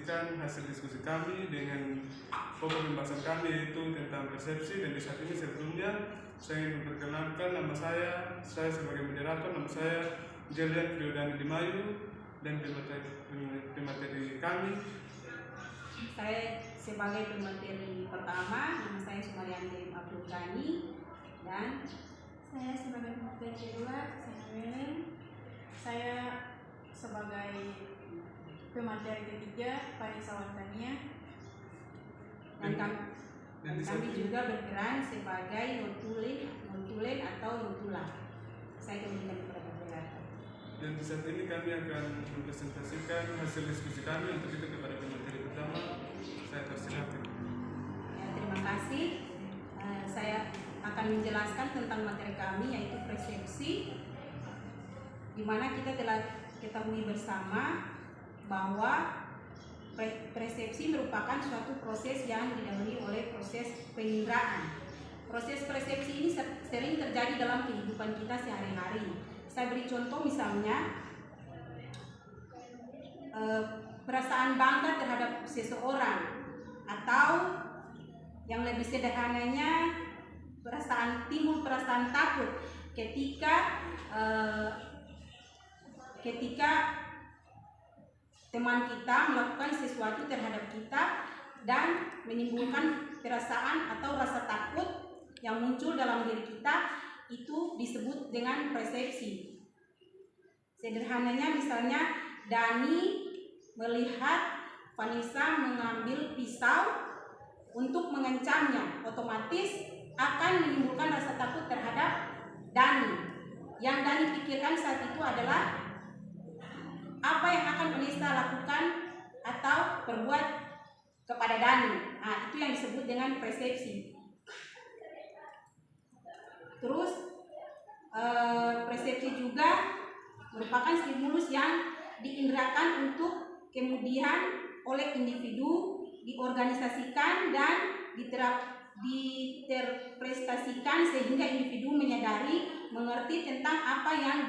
presentasikan hasil diskusi kami dengan pokok pembahasan kami yaitu tentang persepsi. Dan di saat ini sebelumnya saya ingin memperkenalkan nama saya sebagai moderator, nama saya Jelian Friodani Dimayu, dan pemateri kami. Saya sebagai pemateri pertama, nama saya Sumarianti Abdul Ghani, dan saya sebagai pemateri kedua, saya Melen. Saya sebagai pemateri ketiga, Vanessa Wardania. Dan kami juga berperan sebagai notulen atau notula. Saya kembalikan kepada moderator. Dan di saat ini kami akan mempresentasikan hasil diskusi kami. Untuk itu kepada pemateri pertama, saya persilakan. Ya, terima kasih. Saya akan menjelaskan tentang materi kami yaitu persepsi, di mana kita telah ketahui bersama bahwa persepsi merupakan suatu proses yang didahului oleh proses penginderaan. Proses persepsi ini sering terjadi dalam kehidupan kita sehari-hari. Saya beri contoh misalnya perasaan bangga terhadap seseorang, atau yang lebih sederhananya timbul perasaan takut ketika teman kita melakukan sesuatu terhadap kita dan menimbulkan perasaan atau rasa takut yang muncul dalam diri kita, itu disebut dengan persepsi. Sederhananya misalnya Dani melihat Vanessa mengambil pisau untuk mengancamnya, otomatis akan menimbulkan rasa takut terhadap Dani. Yang Dani pikirkan saat itu adalah apa yang akan Vanessa lakukan atau perbuat kepada Dani. Nah, itu yang disebut dengan persepsi. Terus persepsi juga merupakan stimulus yang diinderakan untuk kemudian oleh individu diorganisasikan dan diterprestasikan sehingga individu menyadari, mengerti tentang apa yang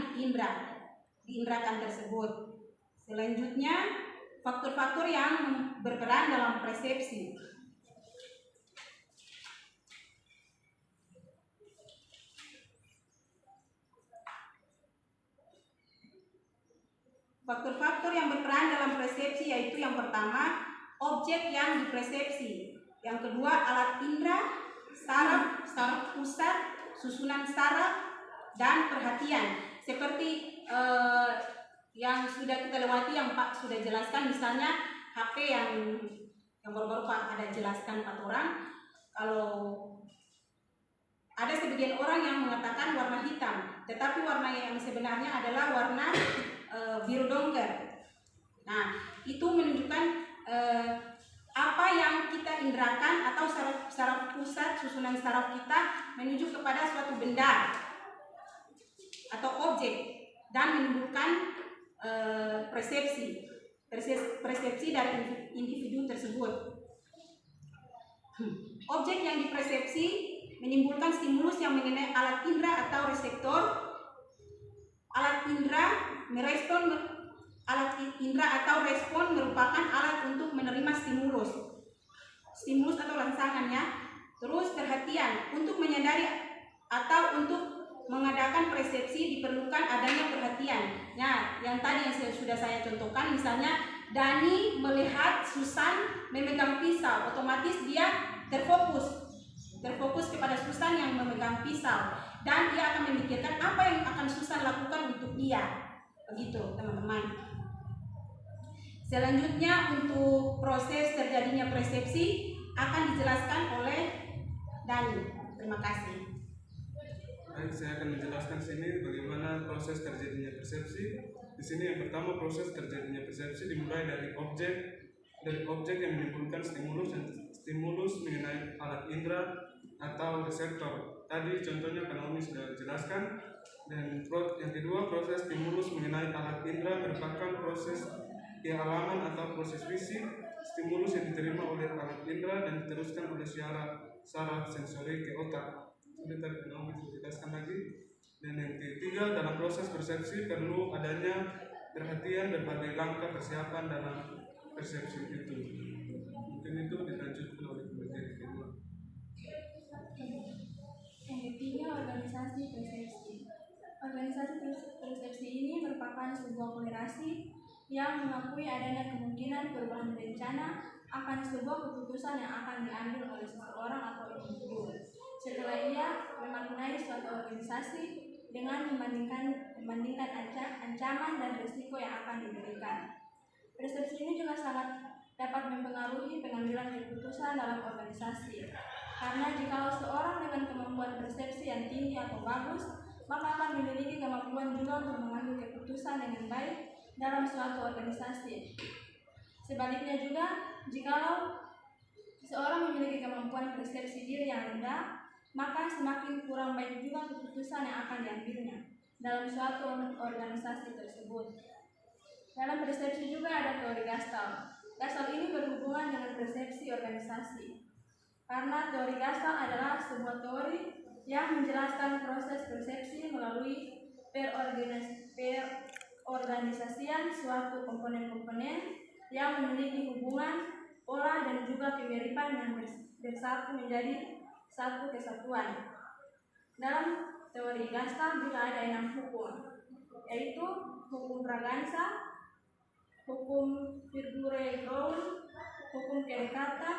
diinderakan tersebut. Selanjutnya, faktor-faktor yang berperan dalam persepsi. Faktor-faktor yang berperan dalam persepsi yaitu yang pertama, objek yang dipersepsi. Yang kedua, alat indera, saraf pusat, susunan saraf, dan perhatian. Seperti yang sudah kita lewati, yang Pak sudah jelaskan, misalnya HP yang baru-baru Pak ada jelaskan 4 orang. Kalau ada sebagian orang yang mengatakan warna hitam, tetapi warna yang sebenarnya adalah warna biru dongker. Nah, itu menunjukkan apa yang kita inderakan atau saraf pusat, susunan saraf kita menuju kepada suatu benda atau objek dan menimbulkan persepsi dari individu tersebut. Objek yang dipersepsi menimbulkan stimulus yang mengenai alat indera atau reseptor. Alat indera atau respon merupakan alat untuk menerima stimulus atau rangsangannya. Terus perhatian, untuk menyadari atau untuk mengadakan persepsi diperlukan adanya perhatian. Nah, yang tadi yang sudah saya contohkan, misalnya Dani melihat Susan memegang pisau, otomatis dia terfokus kepada Susan yang memegang pisau, dan dia akan memikirkan apa yang akan Susan lakukan untuk dia. Begitu, teman-teman. Selanjutnya, untuk proses terjadinya persepsi akan dijelaskan oleh Dani. Terima kasih. Baik, saya akan menjelaskan sini bagaimana proses terjadinya persepsi. Di sini yang pertama, proses terjadinya persepsi dimulai dari objek yang menimbulkan stimulus mengenai alat indera atau reseptor. Tadi contohnya Pak Naomi sudah jelaskan. Dan yang kedua, proses stimulus mengenai alat indera merupakan proses pengalaman atau proses fisik. Stimulus yang diterima oleh alat indera dan diteruskan oleh saraf sensori ke otak. Sebentar, Pak Naomi sudah jelaskan lagi. Dan yang ketiga, dalam proses persepsi perlu adanya perhatian berbagai langkah persiapan dalam persepsi itu. Mungkin itu dilanjutkan oleh materi kedua. Yang ketiga, organisasi persepsi. Organisasi persepsi ini merupakan sebuah kolerasi yang mengakui adanya kemungkinan perubahan berencana akan sebuah keputusan yang akan diambil oleh seseorang atau individu. Setelah ia memaknai suatu organisasi dengan membandingkan ancaman dan risiko yang akan diberikan. Persepsi ini juga sangat dapat mempengaruhi pengambilan keputusan dalam organisasi. Karena jika seorang dengan kemampuan persepsi yang tinggi atau bagus, maka akan memiliki kemampuan juga untuk mengambil keputusan dengan baik dalam suatu organisasi. Sebaliknya juga, jikalau seorang memiliki kemampuan persepsi diri yang rendah, maka semakin kurang baik juga keputusan yang akan diambilnya dalam suatu organisasi tersebut. Dalam persepsi juga ada teori Gestalt. Gestalt ini berhubungan dengan persepsi organisasi. Karena teori Gestalt adalah sebuah teori yang menjelaskan proses persepsi melalui perorganisasian suatu komponen-komponen yang memiliki hubungan, pola, dan juga kemiripan yang bersatu menjadi satu kesatuan. Dalam teori Gestalt juga ada 6 hukum, yaitu hukum Braganza, hukum Figure-Ground, hukum kedekatan,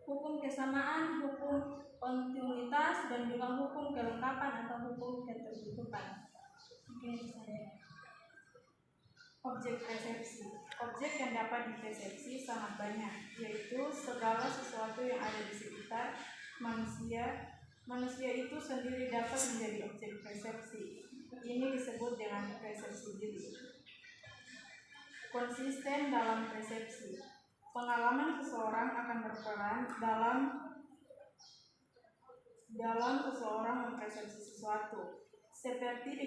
hukum kesamaan, hukum kontinuitas, dan juga hukum kelengkapan atau hukum ketertutupan. Oke, saya. Objek persepsi. Objek yang dapat dipersepsi sangat banyak, yaitu segala sesuatu yang ada di sekitar manusia. Manusia itu sendiri dapat menjadi objek persepsi. Ini disebut dengan persepsi diri. Konsisten dalam persepsi. Pengalaman seseorang akan berperan dalam seseorang mempersepsi sesuatu. Seperti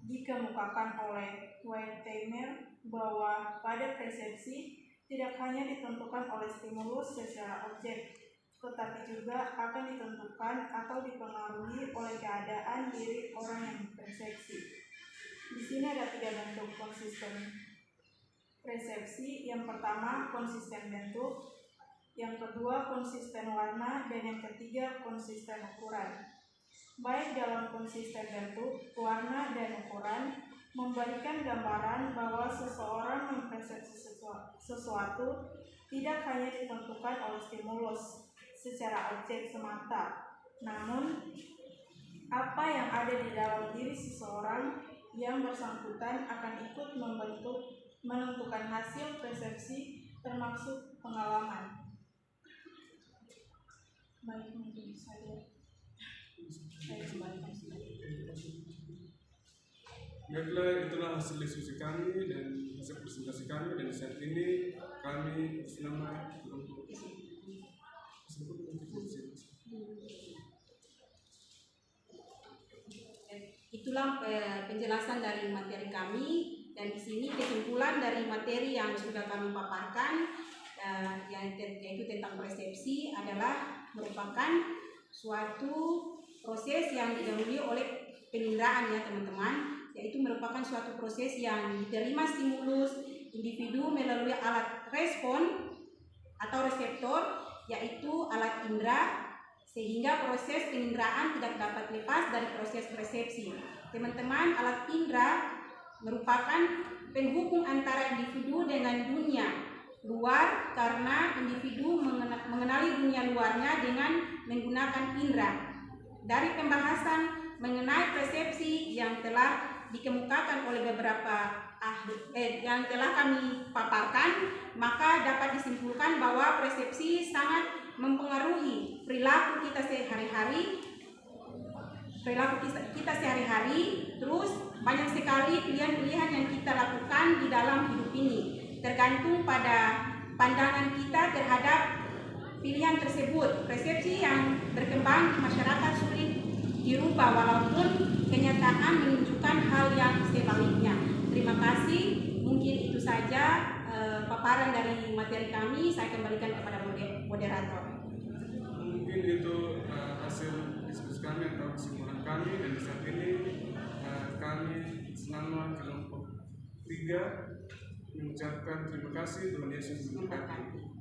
dikemukakan oleh Wertheimer bahwa pada persepsi tidak hanya ditentukan oleh stimulus secara objek, tetapi juga akan ditentukan atau dipengaruhi oleh keadaan diri orang yang mempersepsi. Di sini ada 3 bentuk konsisten persepsi. Yang pertama, konsisten bentuk, yang kedua, konsisten warna, dan yang ketiga, konsisten ukuran. Baik dalam konsisten bentuk, warna, dan ukuran memberikan gambaran bahwa seseorang mempersepsi sesuatu tidak hanya ditentukan oleh stimulus secara objek semata, namun apa yang ada di dalam diri seseorang yang bersangkutan akan ikut menentukan hasil persepsi termasuk pengalaman. Baik, mungkin saya kembalikan. Baiklah, itulah hasil diskusi kami dan hasil presentasi kami, dan saat ini kami bersama kelompok Itulah penjelasan dari materi kami, dan di sini kesimpulan dari materi yang sudah kami paparkan, yaitu tentang persepsi adalah merupakan suatu proses yang didahului oleh penginderaan, ya teman-teman, yaitu merupakan suatu proses yang diterima stimulus individu melalui alat respon atau reseptor, yaitu alat indera, sehingga proses penginderaan tidak dapat lepas dari proses persepsi. Teman-teman, alat indera merupakan penghubung antara individu dengan dunia luar, karena individu mengenali dunia luarnya dengan menggunakan indera. Dari pembahasan mengenai persepsi yang telah dikemukakan oleh beberapa yang telah kami paparkan, maka dapat disimpulkan bahwa persepsi sangat mempengaruhi perilaku kita sehari-hari, terus banyak sekali pilihan-pilihan yang kita lakukan di dalam hidup ini, tergantung pada pandangan kita terhadap pilihan tersebut. Persepsi yang berkembang di masyarakat sulit dirubah walaupun kenyataan menunjukkan hal yang sebaliknya. Terima kasih, mungkin itu saja paparan dari materi kami. Saya kembalikan kepada moderator. Mungkin itu hasil diskusi kami atau kesimpulan kami, dan saat ini kami selama kelompok 3 mengucapkan terima kasih. Tuhan Yesus memberkati.